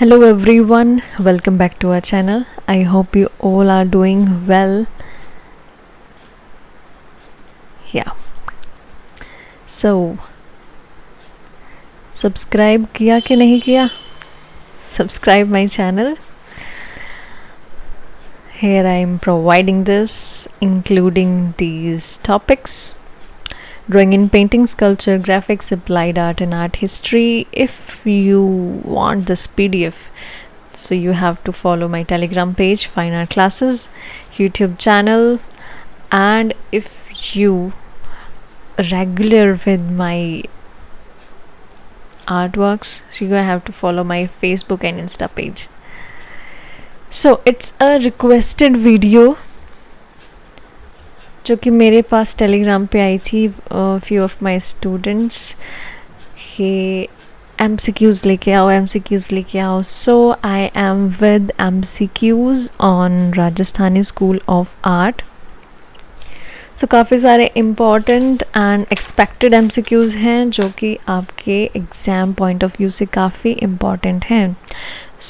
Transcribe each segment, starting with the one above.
Hello everyone, welcome back to our channel. I hope you all are doing well. Yeah. So, subscribe किया कि नहीं किया? Subscribe my channel. Here I am providing this, including these topics: drawing in painting, sculpture, graphics, applied art and art history. If you want this PDF, so you have to follow my Telegram page, Fine Art Classes, YouTube channel, and if you regular with my artworks, so you have to follow my Facebook and Insta page. So it's a requested video जो कि मेरे पास Telegram पे आई थी. Few of my students के MCQs लेके आओ. So I am with MCQs on Rajasthani school of art. So काफ़ी सारे इम्पॉर्टेंट एंड एक्सपेक्टेड MCQs हैं जो कि आपके एग्ज़ाम पॉइंट ऑफ व्यू से काफ़ी इम्पॉर्टेंट हैं.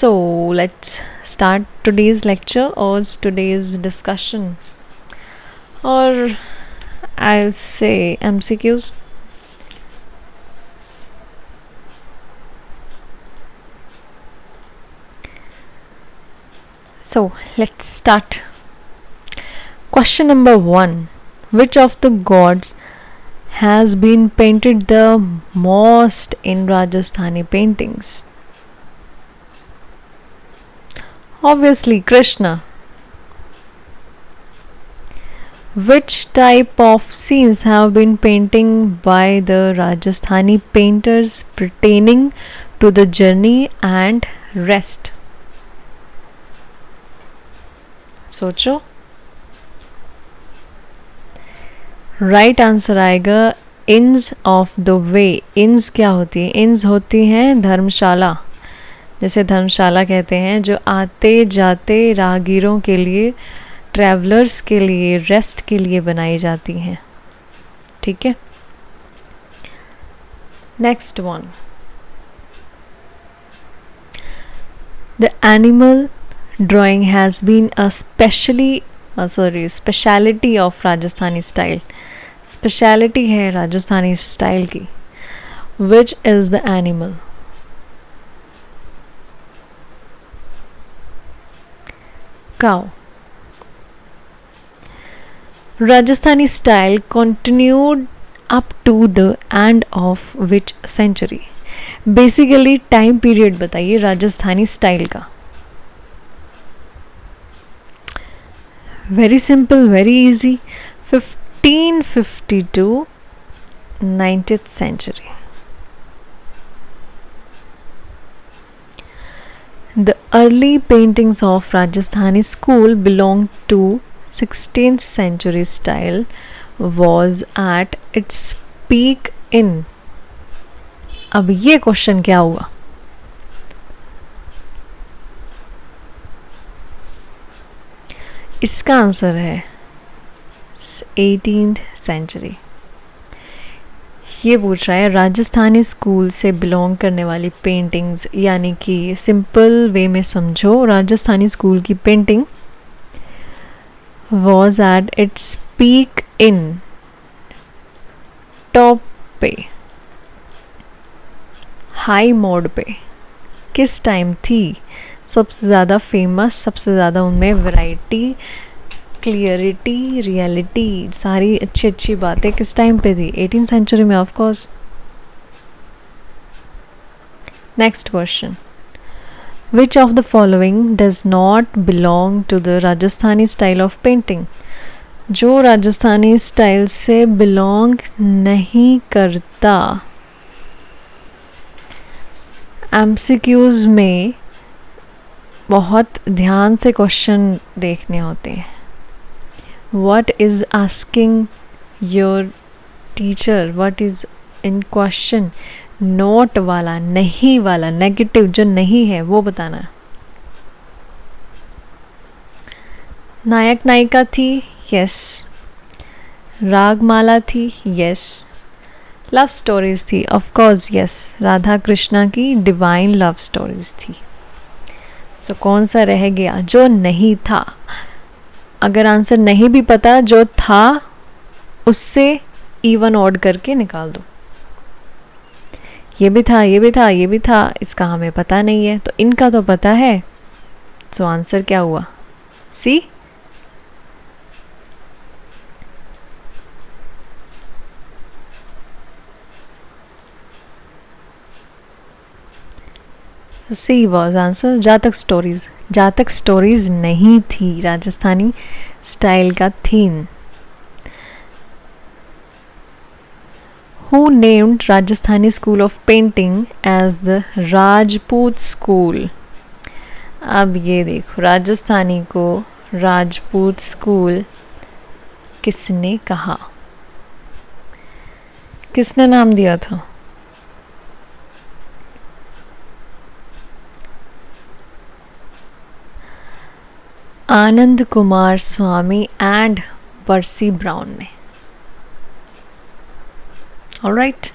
So let's start today's lecture और today's discussion, or I'll say MCQs. So let's start. Question number 1. Which of the gods has been painted the most in Rajasthani paintings? Obviously Krishna. Which type of scenes have been painted by the Rajasthani painters pertaining to the journey and rest? सोचो. Right answer आएगा इंस of the way. इंस क्या होती है? इंस होती हैं धर्मशाला. जैसे धर्मशाला कहते हैं जो आते जाते राहगीरों के लिए, ट्रैवलर्स के लिए, रेस्ट के लिए बनाई जाती हैं. ठीक है. Next one. The animal drawing has been a speciality of Rajasthani style. Speciality है राजस्थानी स्टाइल की. Which is the animal? Cow. Rajasthani style continued up to the end of which century? Basically time period बताइए Rajasthani style का. Very simple, very easy. 1552 19th century. The early paintings of Rajasthani school belong to 16th century style was at its peak in. अब ये question क्या हुआ? इसका answer है 18th century. ये पूछ रहा है राजस्थानी स्कूल से बिलोंग करने वाली पेंटिंग्स, यानी कि सिंपल वे में समझो, राजस्थानी स्कूल की painting was at its peak in, top पे, हाई मोड पे किस टाइम थी? सबसे ज़्यादा फेमस, सबसे ज़्यादा उनमें वैरायटी, क्लियरिटी, रियलिटी, सारी अच्छी अच्छी बातें किस टाइम पे थी? 18th सेंचुरी में, of course. Next question. Which of the following does not belong to the Rajasthani style of painting? जो राजस्थानी स्टाइल से बिलोंग नहीं करता. MCQs में बहुत ध्यान से क्वेश्चन देखने होते हैं. What is asking your teacher? What is in question? Note वाला, नहीं वाला, नेगेटिव जो नहीं है वो बताना है. नायक नायिका थी, यस. रागमाला थी, यस. लव स्टोरीज थी, of course, yes. Radha Krishna की डिवाइन लव स्टोरीज थी. सो कौन सा रह गया जो नहीं था? अगर आंसर नहीं भी पता, जो था उससे इवन ऑड करके निकाल दो। ये भी था, ये भी था, ये भी था, इसका हमें पता नहीं है, तो इनका तो पता है। सो आंसर क्या हुआ? सी। So C was answer. जातक स्टोरीज नहीं थी राजस्थानी स्टाइल का theme. Who named Rajasthani School of Painting as the Rajput School? अब ये देखो, राजस्थानी को राजपूत स्कूल किसने कहा? किसने नाम दिया था? आनंद कुमार स्वामी एंड पर्सी ब्राउन ने। All right,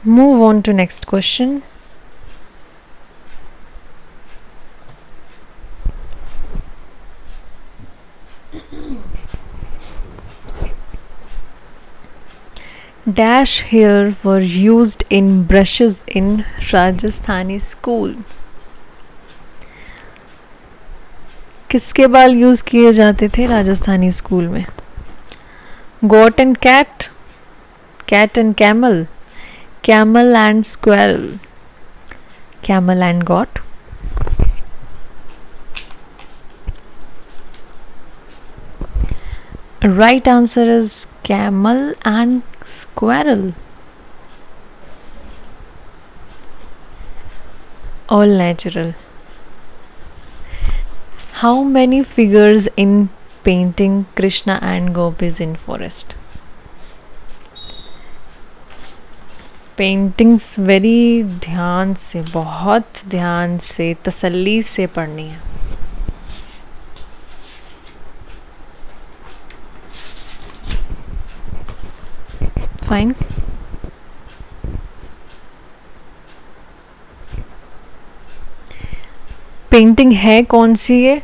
move on to next question. Dash here were used in brushes in Rajasthani school. किसके बाल यूज किए जाते थे राजस्थानी स्कूल में? Goat and cat, cat and camel, camel and squirrel, camel and goat. Right answer is camel and squirrel. All natural. How many figures in painting Krishna and Gopis in forest? Paintings very ध्यान से, बहुत ध्यान से, तसल्ली से पढ़नी है। Fine. Painting है कौन सी है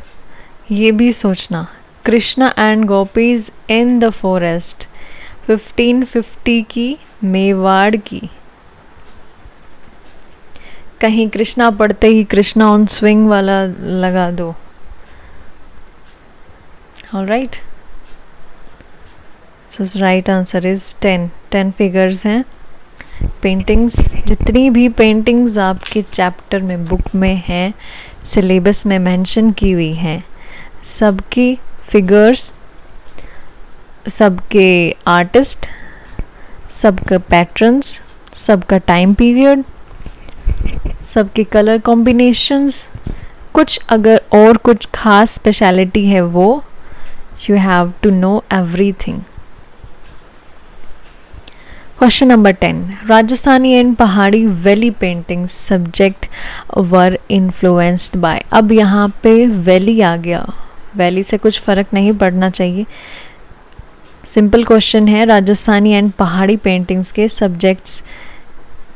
ये भी सोचना। Krishna and gopis in the forest 1550 की, मेवाड़ की। कहीं कृष्णा पढ़ते ही कृष्णा ऑन स्विंग वाला लगा दो। All right, so right answer is 10 figures हैं। पेंटिंग्स, जितनी भी पेंटिंग्स आपके चैप्टर में, बुक में हैं, सिलेबस में मेंशन की हुई हैं, सबकी फिगर्स, सबके आर्टिस्ट, सबका पैटर्न्स, सबका टाइम पीरियड, सबके कलर कॉम्बिनेशंस, कुछ अगर और कुछ खास स्पेशलिटी है वो you have to know everything. Question number 10, Rajasthani and Pahari valley painting subject were influenced by. अब यहाँ पे वैली आ गया, वैली से कुछ फ़र्क नहीं पड़ना चाहिए। सिंपल क्वेश्चन है, राजस्थानी एंड पहाड़ी पेंटिंग्स के सब्जेक्ट्स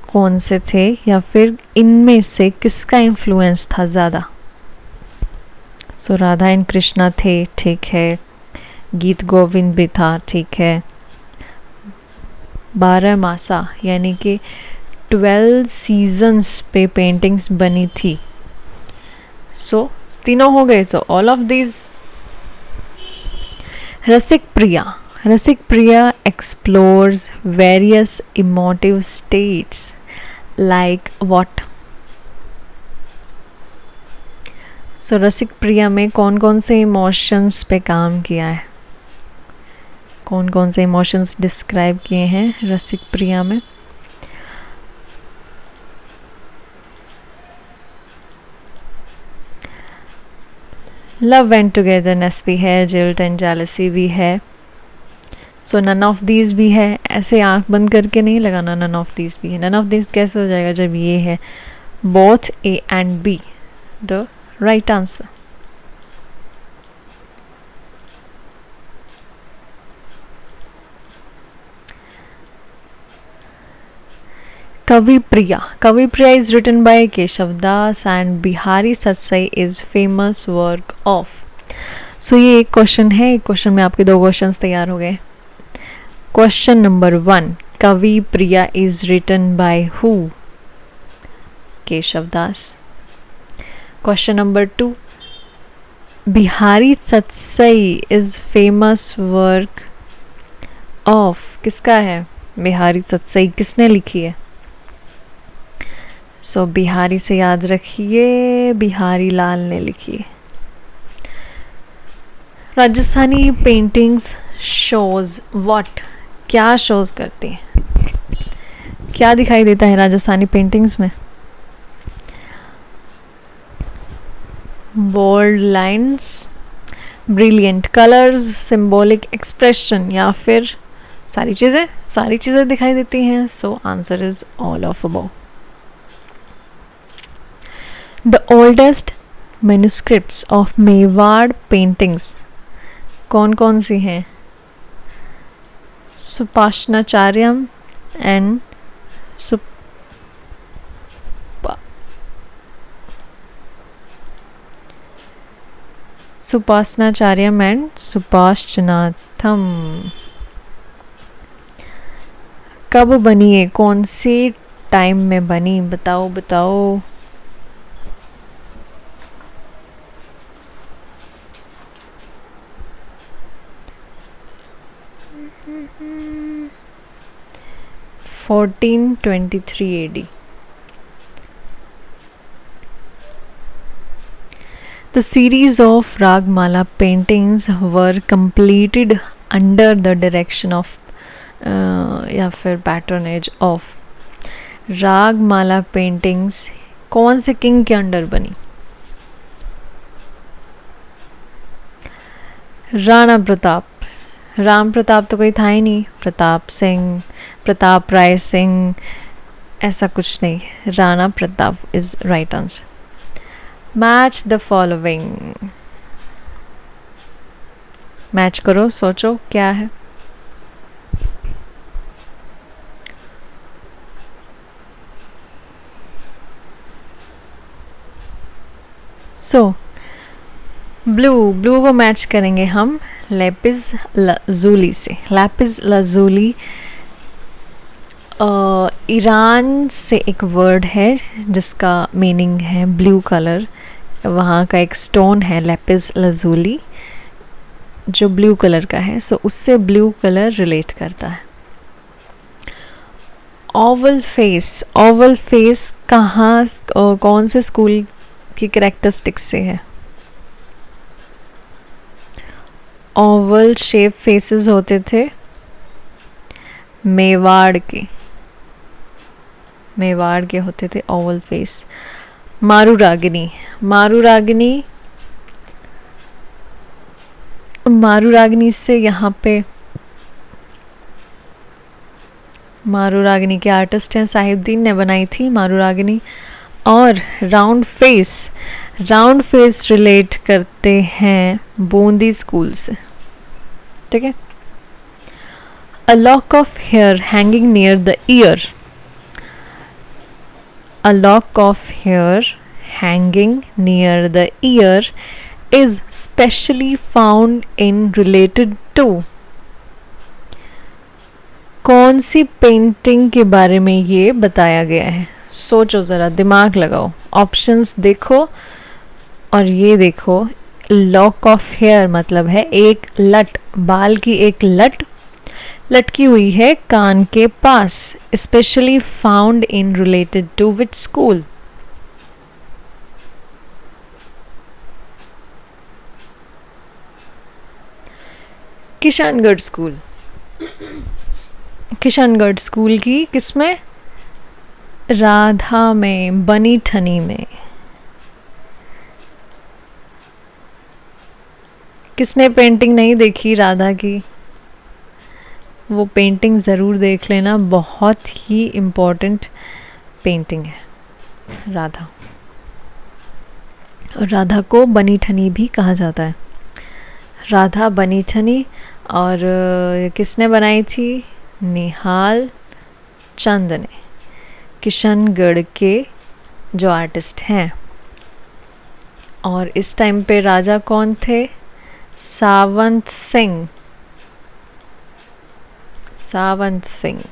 कौन से थे, या फिर इनमें से किसका इन्फ्लुएंस था ज़्यादा? सो राधा एंड कृष्णा थे, ठीक है। गीत गोविंद भी था, ठीक है। 12 मासा यानी कि 12 सीजन्स पे पेंटिंग्स बनी थी। सो तीनों हो गए। So all of these. Rasik Priya explores various emotive states like what? So Rasik Priya में कौन कौन से इमोशंस पे काम किया है, कौन कौन से इमोशंस डिस्क्राइब किए हैं रसिक प्रिया में? लव एंड टुगेदरनेस भी है, जिल्ट एंड जेलसी भी है। सो नन ऑफ दीज भी है। ऐसे आंख बंद करके नहीं लगाना नन ऑफ दीज भी है। नन ऑफ दीज कैसे हो जाएगा जब ये है? Both A and be the right answer. Kavipriya. Kavipriya is written by Keshav Das and Bihari Satsai is famous work of. So ये एक क्वेश्चन है, एक क्वेश्चन में आपके दो क्वेश्चंस तैयार हो गए. Question number 1, Kavipriya is written by who? Keshav Das. Question number 2, Bihari Satsai is famous work of. किसका है बिहारी सत्सई, किसने लिखी है? सो बिहारी से याद रखिए, बिहारी लाल ने लिखी है. राजस्थानी पेंटिंग्स शोज व्हाट, क्या शोज करती हैं, क्या दिखाई देता है राजस्थानी पेंटिंग्स में? Bold lines, brilliant colours, symbolic expression, या फिर सारी चीज़ें दिखाई देती हैं. So answer is all of above. The oldest manuscripts of Mewar paintings कौन कौन सी हैं? Suparshvanacharyam and Suparshvanacharyam and Suparshvanatham. कब बनी है, कौन सी टाइम में बनी, बताओ बताओ. Mm-hmm. 1423 AD. The series of Ragmala paintings were completed under the direction of या फिर पैटर्नेज ऑफ. रागमाला पेंटिंग्स कौन से किंग के अंडर बनी? राणा प्रताप. राम प्रताप तो कोई था ही नहीं, प्रताप सिंह, प्रताप राय सिंह, ऐसा कुछ नहीं. Rana Pratap is right answer. Match the following. Match करो, सोचो क्या है. सो ब्लू को मैच करेंगे हम लैपिस लाजुली से. लैपिस लाजुली ईरान से एक वर्ड है जिसका मीनिंग है ब्लू कलर. वहाँ का एक स्टोन है लैपिस लाजुली जो ब्लू कलर का है. सो उससे ब्लू कलर रिलेट करता है. Oval face. ओवल फेस कहाँ, कौन से स्कूल की कैरेक्टरिस्टिक्स से है? ओवल शेप फेसेस होते थे मेवाड़ के होते थे ओवल फेस. मारूरागिनी. मारूरागिनी से यहाँ पे मारूरागिनी के आर्टिस्ट हैं साहिबुद्दीन ने बनाई थी मारूरागिनी. और राउंड फेस रिलेट करते हैं बूंदी स्कूल से. ठीक है. A lock of hair hanging near the ear. A lock of hair hanging near the ear is specially found in related to. कौन सी पेंटिंग के बारे में ये बताया गया है? सोचो ज़रा, दिमाग लगाओ. ऑप्शंस देखो और ये देखो. लॉक ऑफ हेयर मतलब है एक लट, बाल की एक लट लटकी हुई है कान के पास. Specially found in related to which school? Kishangarh school. Kishangarh school की किसमें? राधा में, बनी ठनी में. किसने पेंटिंग नहीं देखी राधा की? वो पेंटिंग ज़रूर देख लेना, बहुत ही इम्पोर्टेंट पेंटिंग है राधा. और राधा को बनी ठनी भी कहा जाता है. राधा बनी ठनी. और किसने बनाई थी? निहाल चंद ने. किशनगढ़ के जो आर्टिस्ट हैं। और इस टाइम पे राजा कौन थे? Sawant Singh. Sawant Singh.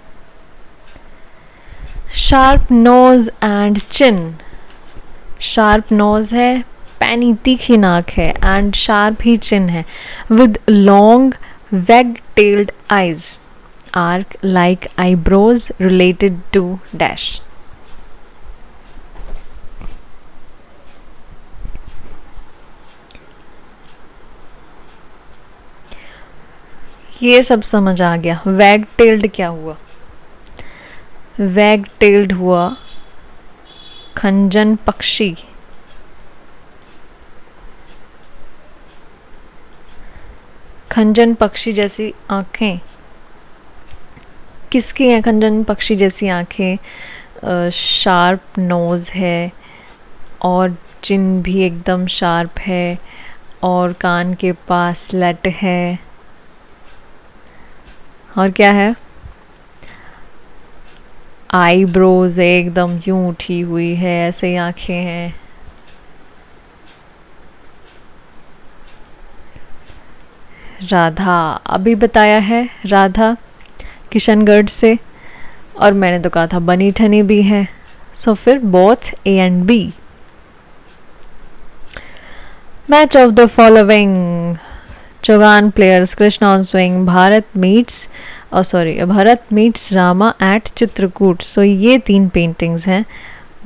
Sharp nose and chin. Sharp nose है, पैनी तीखी नाक है, एंड शार्प ही चिन है, with long vague tailed eyes, arc like eyebrows related to dash. ये सब समझ आ गया। वैग टेल्ड क्या हुआ? वैग टेल्ड हुआ खंजन पक्षी। खंजन पक्षी जैसी आंखें किसकी हैं? खंजन पक्षी जैसी आंखें, शार्प नोज है, और चिन भी एकदम शार्प है, और कान के पास स्लेट है, और क्या है? आईब्रोज एकदम यूं उठी हुई है, ऐसे ही आंखें हैं। राधा अभी बताया है, राधा किशनगढ़ से, और मैंने तो कहा था बनी ठनी भी है। सो फिर both A and B. Match of the following chaugan players Krishna on swing, Bharat meets Rama at Chitrakoot. So ये 3 पेंटिंग्स हैं,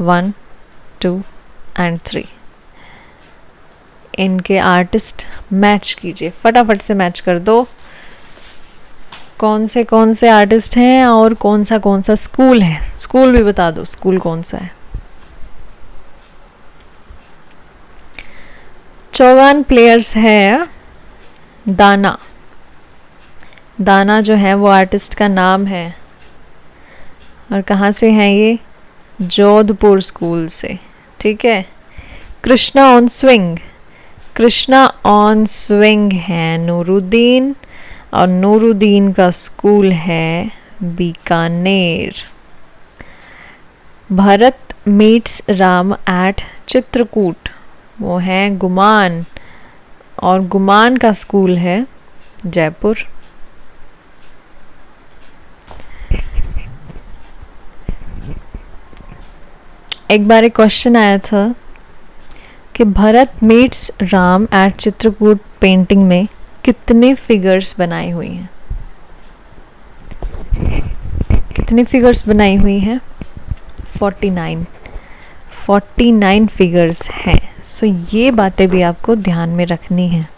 1, 2 एंड 3। इनके आर्टिस्ट मैच कीजिए, फटाफट से मैच कर दो। कौन से आर्टिस्ट हैं और कौन सा स्कूल है? स्कूल भी बता दो, स्कूल कौन सा है। चौगान प्लेयर्स है दाना। दाना जो है वो आर्टिस्ट का नाम है, और कहाँ से हैं ये? जोधपुर स्कूल से, ठीक है। Krishna on swing, Krishna on swing है नूरुद्दीन, और नूरुद्दीन का स्कूल है बीकानेर। भरत मीट्स राम एट चित्रकूट, वो है गुमान, और गुमान का स्कूल है जयपुर। एक बार एक क्वेश्चन आया था कि Bharat meets Ram at Chitrakoot painting में कितने फिगर्स बनाई हुई हैं? कितनी फिगर्स बनाई हुई हैं? 49 फिगर्स हैं। सो ये बातें भी आपको ध्यान में रखनी है।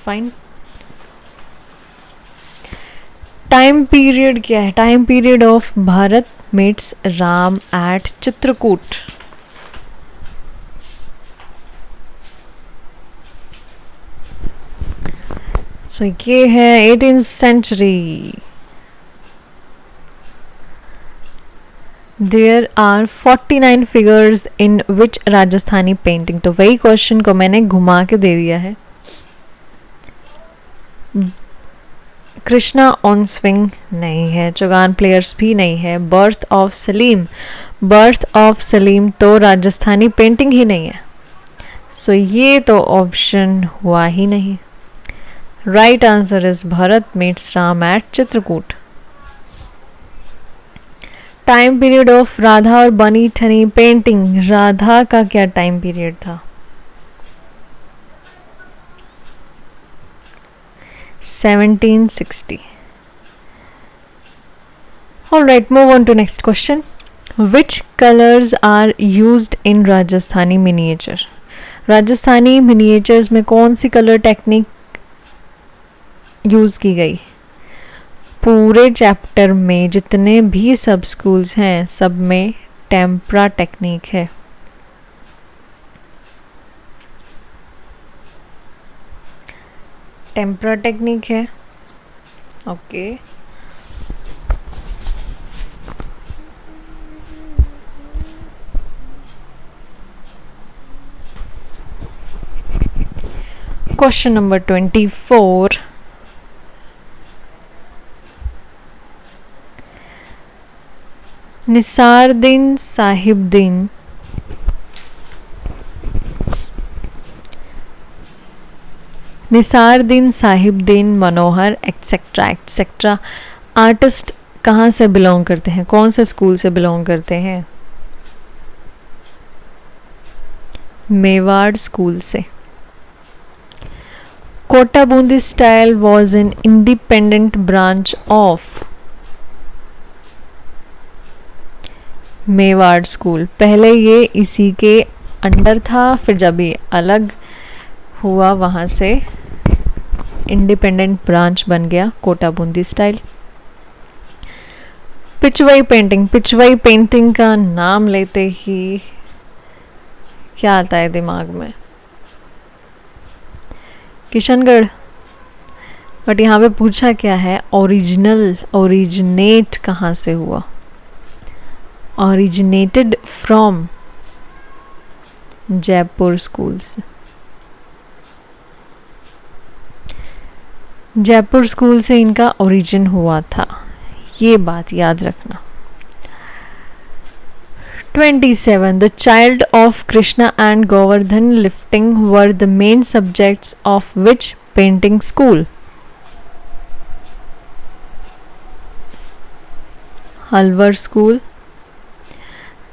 फाइन। टाइम पीरियड क्या है? Time period of Bharat meets Ram at Chitrakoot. So ये है 18th century. There are 49 figures in which Rajasthani painting. तो वही क्वेश्चन को मैंने घुमा के दे दिया है। कृष्णा ऑन स्विंग नहीं है, चौगान प्लेयर्स भी नहीं है, बर्थ ऑफ सलीम तो राजस्थानी पेंटिंग ही नहीं है। सो ये तो ऑप्शन हुआ ही नहीं। Right answer is Bharat meets Ram at Chitrakoot. Time period of Radha और बनी ठनी पेंटिंग। राधा का क्या टाइम पीरियड था? 1760। Alright, move on to next question. Which colors are used in Rajasthani miniature? Rajasthani miniatures में कौन सी कलर टेक्निक यूज की गई? पूरे चैप्टर में जितने भी सब स्कूल्स हैं सब में टेम्परा टेक्निक है। टेम्परा टेक्निक है, okay. Question number 24। Nisardin Sahibdin Nisardin Sahibdin मनोहर एक्सेट्रा एक्सेट्रा आर्टिस्ट कहाँ से बिलोंग करते हैं, कौन से स्कूल से बिलोंग करते हैं? मेवाड़ स्कूल से। Kota Bundi style was an independent branch of Mewar school. पहले ये इसी के अंडर था, फिर जब ये अलग हुआ वहाँ से इंडिपेंडेंट ब्रांच बन गया Kota Bundi style. Pichwai painting, Pichwai painting का नाम लेते ही क्या आता है दिमाग में? किशनगढ़। बट यहाँ पे पूछा क्या है? ओरिजिनल, ओरिजिनेट कहाँ से हुआ? originated from Jaipur schools. Jaipur school से इनका ओरिजिन हुआ था, ये बात याद रखना। 27. The child of Krishna and Govardhan lifting were the main subjects of which painting school? Halwar school.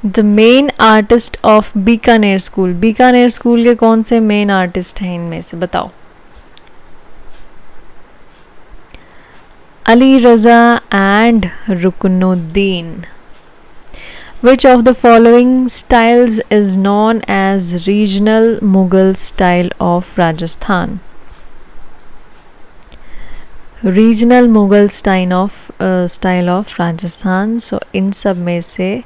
The main artist of Bikaner school, Bikaner school के कौन से मेन आर्टिस्ट हैं इनमें से बताओ? Ali Raza and Ruknuddin. Which of the following styles is known as regional Mughal style of Rajasthan? Regional Mughal style of Rajasthan. So इन सब में से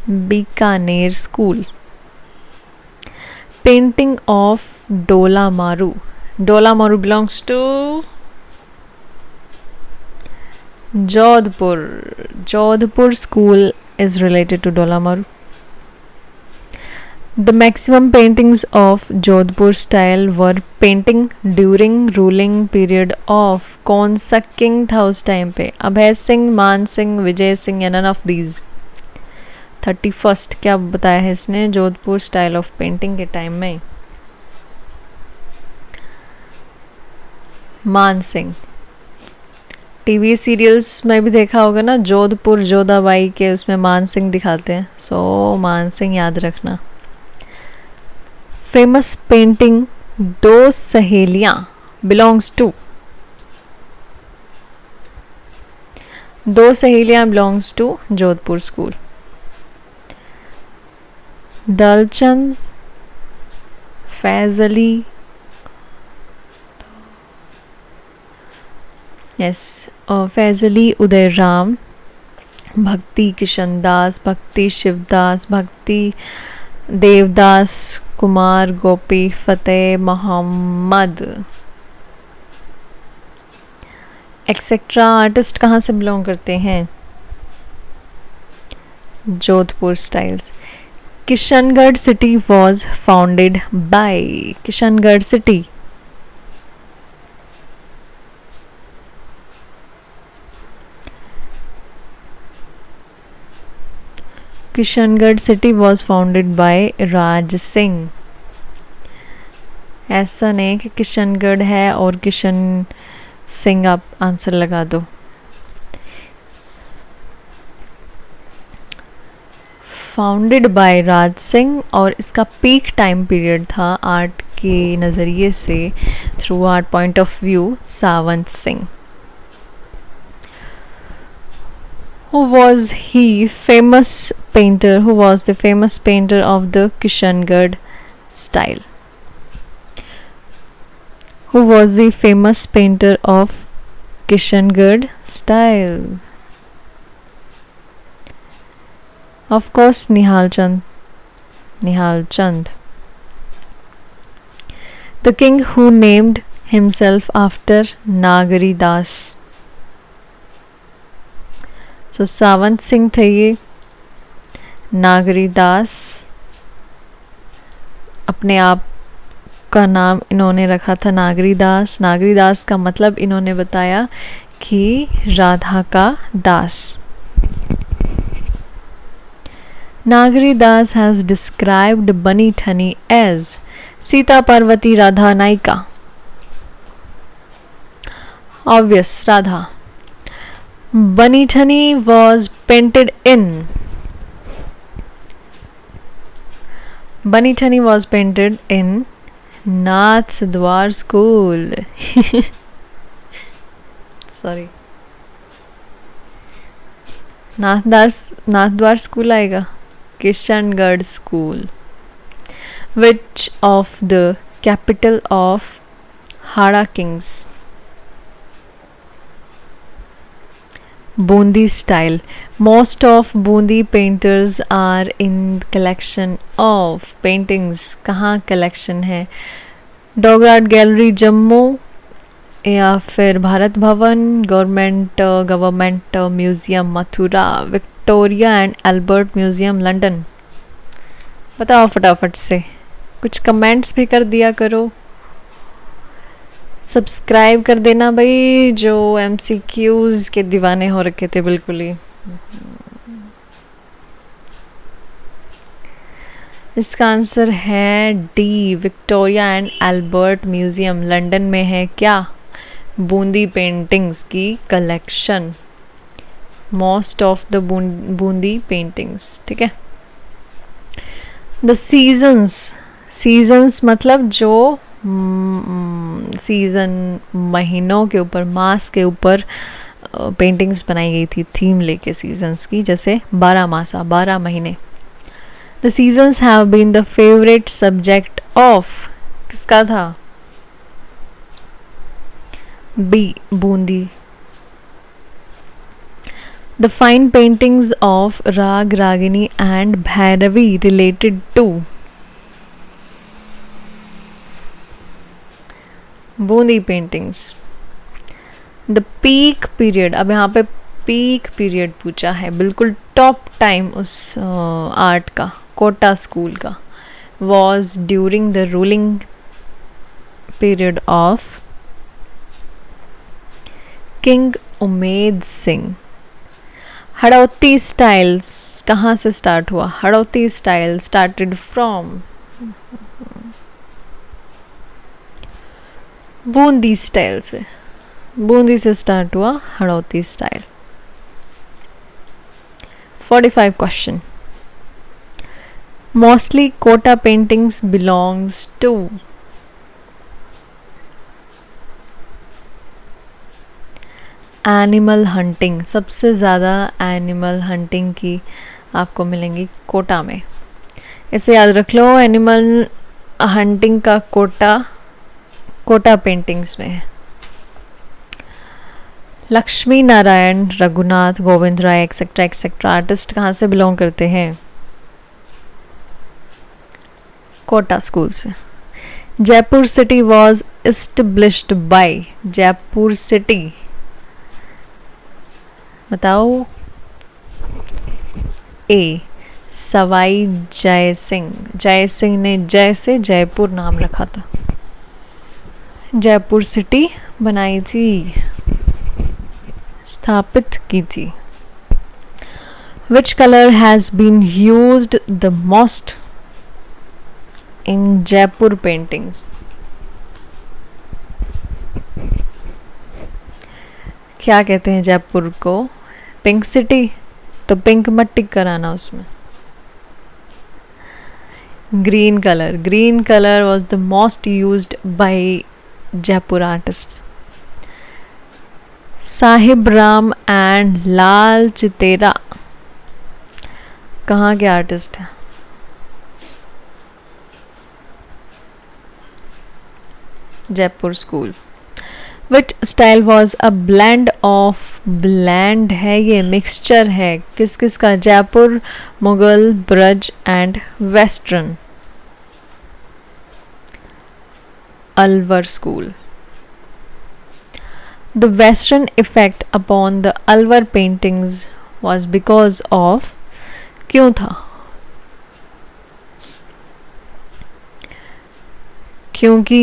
बीकानेर स्कूल। पेंटिंग ऑफ डोला Maru, Dhola Maru belongs to Jodhpur, Jodhpur school is related to डोला मारू। The maximum paintings of Jodhpur style were painting during ruling period of कौन सा king था उस टाइम पे? अभय सिंह, मान सिंह, विजय सिंह या none of these? 31st क्या बताया है इसने जोधपुर स्टाइल ऑफ पेंटिंग के टाइम में? मान सिंह। टीवी सीरियल्स में भी देखा होगा ना, जोधपुर जोधाबाई के उसमें मान सिंह दिखाते हैं, सो मान सिंह याद रखना। फेमस पेंटिंग दो सहेलियां बिलोंग्स टू, दो सहेलियां belongs to Jodhpur school. Dalchand, Faiz Ali, yes, Faiz Ali, Uday Ram, Bhakti Kishan Das, Bhakti Shivdas, Bhakti Devdas, Kumar Gopi, Fateh Mohammad etcetera artist कहाँ से बिलोंग करते हैं? Jodhpur styles. Kishangarh city was founded by, Kishangarh city Kishangarh city was founded by Raj Singh. ऐसा नहीं कि किशनगढ़ है और किशन सिंह आप आंसर लगा दो। फाउंडेड बाय राज सिंह और इसका पीक टाइम पीरियड था आर्ट के नज़रिए से, through art point of view, Sawant Singh. Who was he famous painter? Who was the famous painter of the Kishangarh style? Who was the famous painter of Kishangarh style? Of course, Nihal Chand. Nihal Chand. The king who named himself after Nagari Das. So Sawant Singh थे ये। नागरी दास, अपने आप का नाम इन्होंने रखा था नागरी दास। नागरी दास का मतलब इन्होंने बताया कि राधा का दास। Nagari Das has described Bani Thani as Sita Parvati Radha Naika. Obvious, Radha. Bani Thani was painted in. Bani Thani was painted in Nath Dwar School. Sorry. नाथ द्वार स्कूल आएगा. Kishangarh school. Which of the capital of Hada Kings? Bundi style. Most of Bundi painters are in collection of paintings. कहाँ collection है? Dogra art gallery Jammu या फिर Bharat Bhavan, government museum Mathura, Victoria and Albert museum London. बताओ फटाफट से. कुछ कमेंट्स भी कर दिया करो. सब्सक्राइब कर देना भाई, जो MCQs के दीवाने हो रखे थे बिल्कुल ही. इसका आंसर है D, Victoria and Albert museum London में है क्या? बूंदी पेंटिंग्स की collection. Most of the Bundi paintings. ठीक है. द सीजन्स मतलब जो सीजन महीनों के ऊपर, मास के ऊपर पेंटिंग्स बनाई गई थी थीम लेके सीजन्स की. जैसे 12 मासा, 12 महीने. The seasons have been the favourite subject of. किसका था? B, Bundi. The fine paintings of raag ragini and Bhairavi related to. Bundi paintings. The peak period. अब यहाँ पे पीक पीरियड पूछा है, बिल्कुल टॉप टाइम उस आर्ट का, कोटा स्कूल का, was during the ruling period of king Umed Singh. Hadoti styles कहाँ से स्टार्ट हुआ? Hadoti style started from Bundi style से. बूंदी से स्टार्ट हुआ Hadoti style. 45 question. Mostly Kota paintings belongs to. Animal hunting. सबसे ज़्यादा एनिमल हंटिंग की आपको मिलेंगी कोटा में. इसे याद रख लो. एनिमल हंटिंग का कोटा पेंटिंग्स में है. लक्ष्मी नारायण, रघुनाथ, गोविंद राय एक्सेट्रा एक्सेट्रा आर्टिस्ट कहाँ से बिलोंग करते हैं? कोटा स्कूल से. Jaipur city was established by. Jaipur city बताओ. ए, सवाई जय सिंह. जय सिंह ने जय से जयपुर नाम रखा था. जयपुर सिटी बनाई थी, स्थापित की थी. Which colour has been used the most in Jaipur paintings? क्या कहते हैं जयपुर को? Pink city. तो पिंक मत टिक कराना उसमें. Green colour. Green colour was the most used by Jaipur artist. Sahib Ram and Lal Chitera कहाँ के आर्टिस्ट हैं? Jaipur school. Which style was a blend of. Blend है ये, मिक्सचर है. किस किस का? Jaipur, Mughal, Braj and western. Alwar school. The western effect upon the Alwar paintings was because of. क्यों था? क्योंकि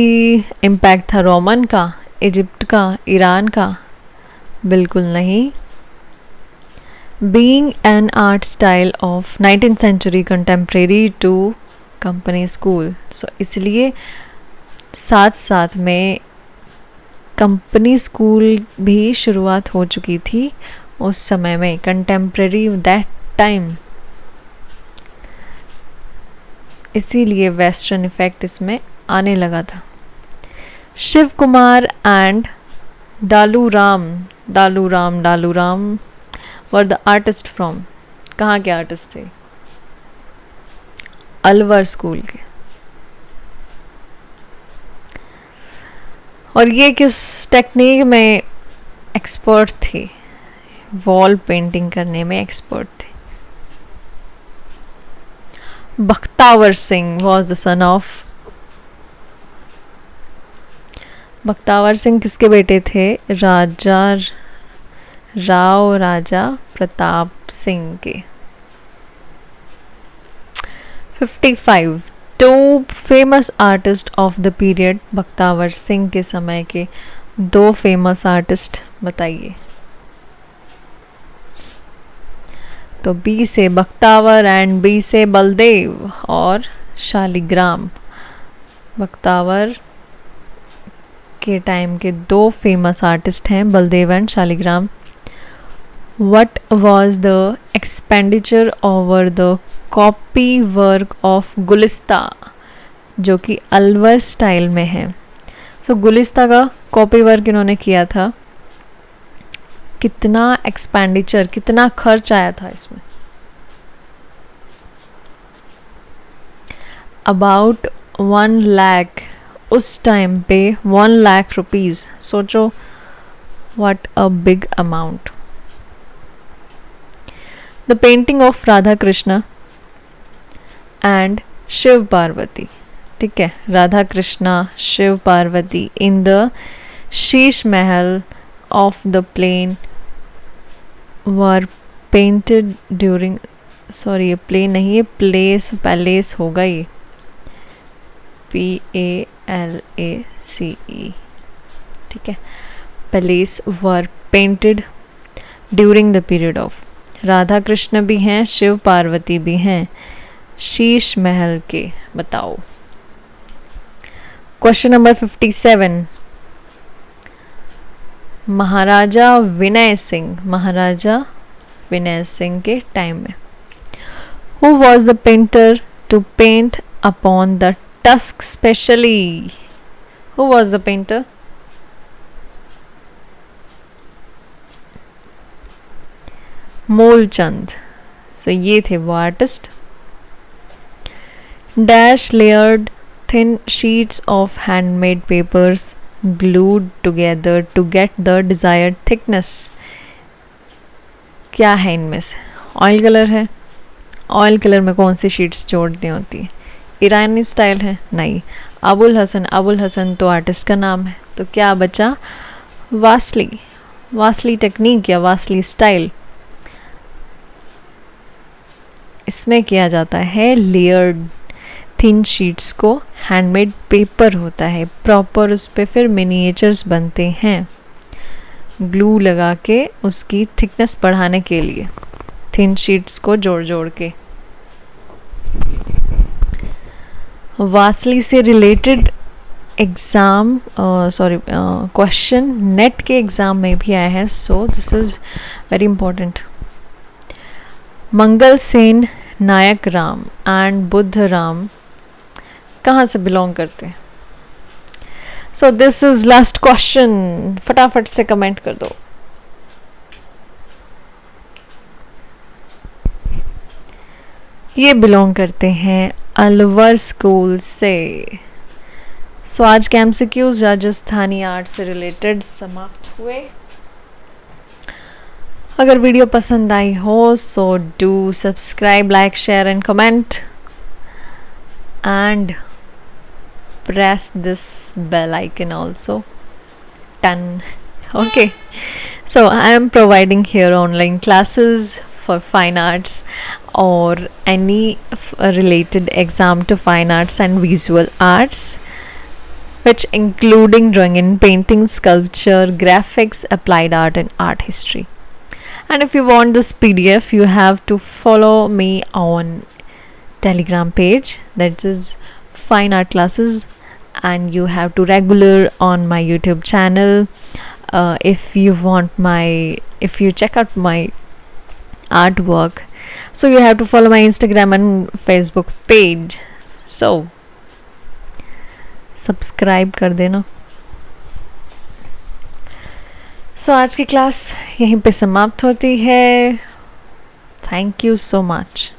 इम्पैक्ट था रोमन का, इजिप्ट का, ईरान का? बिल्कुल नहीं. being an art style of 19th century contemporary to company school. So इसलिए साथ साथ में कंपनी स्कूल भी शुरुआत हो चुकी थी उस समय में, कंटेम्प्रेरी दैट टाइम, इसीलिए वेस्टर्न इफेक्ट इसमें आने लगा था. शिव कुमार एंड डालू Ram were the artist from. कहाँ के आर्टिस्ट थे? अलवर स्कूल के. और ये किस टेक्निक में एक्सपर्ट थे? वॉल पेंटिंग करने में एक्सपर्ट थे. Bakhtawar Singh was the son of. Bakhtawar Singh किसके बेटे थे? राजा प्रताप सिंह के. 55 two famous artist of the period. Bakhtawar Singh के समय के 2 फेमस आर्टिस्ट बताइए. तो बी से बख्तावर एंड बी से बलदेव और शालिग्राम. बख्तावर के टाइम के 2 फेमस आर्टिस्ट हैं, Baldev and Shaligram. What was the expenditure over the copy work of गुलिस्ता, जो कि अलवर स्टाइल में है. तो गुलिस्ता का कॉपी वर्क इन्होंने किया था. कितना एक्सपेंडिचर, कितना खर्च आया था इसमें? अबाउट 1 लाख. उस टाइम पे 1 लाख रुपीज. सोचो, what a big amount. The painting of Radha Krishna and Shiv Parvati. ठीक है, Radha Krishna, Shiv Parvati in the Sheesh Mahal of the plain were painted during. Sorry, ये प्लेन नहीं है, प्लेस, पैलेस होगा ये. PALACE. ठीक है, palace were painted during the period of. Radha Krishna भी हैं, शिव पार्वती भी हैं, शीश महल के. बताओ. Question number 57. महाराजा विनय सिंह के टाइम में. Who was the painter to paint upon the tusk specially? Who was the painter? Moolchand. So ये थे वो artist. Dash layered thin sheets of handmade papers glued together to get the desired thickness. क्या है इनमें से? Oil colour है. Oil colour में कौन सी शीट्स जोड़नी होती है? ईरानी स्टाइल है? नहीं. अबुल हसन तो आर्टिस्ट का नाम है. तो क्या बचा? वासली टेक्निक या वासली स्टाइल. इसमें किया जाता है लेयर्ड थिन शीट्स को. हैंडमेड पेपर होता है प्रॉपर, उस पे फिर मिनिएचर्स बनते हैं ग्लू लगा के उसकी थिकनेस बढ़ाने के लिए, थिन शीट्स को जोड़ के. वासली से रिलेटेड एग्ज़ाम क्वेश्चन नेट के एग्ज़ाम में भी आया है, so this is very important. Mangal Sen Nayak Ram and Buddh Ram कहाँ से बिलोंग करते हैं? So this is last question. फटाफट से कमेंट कर दो. ये बिलोंग करते हैं अलवर स्कूल से. सो आज के एमसीक्यूज राजस्थानी आर्ट से रिलेटेड समाप्त हुए. अगर वीडियो पसंद आई हो so do subscribe, like, share and comment and press this bell icon also. Done. Okay, so I am providing here online classes for fine arts or any related exam to fine arts and visual arts, which including drawing and painting, sculpture, graphics, applied art and art history. And if you want this PDF, you have to follow me on Telegram page, that is Fine Art Classes, and you have to regular on my YouTube channel. If you check out my artwork, so you have to follow my Instagram and Facebook page. So subscribe कर देना. सो आज की class यहीं पे समाप्त होती है. Thank you so much.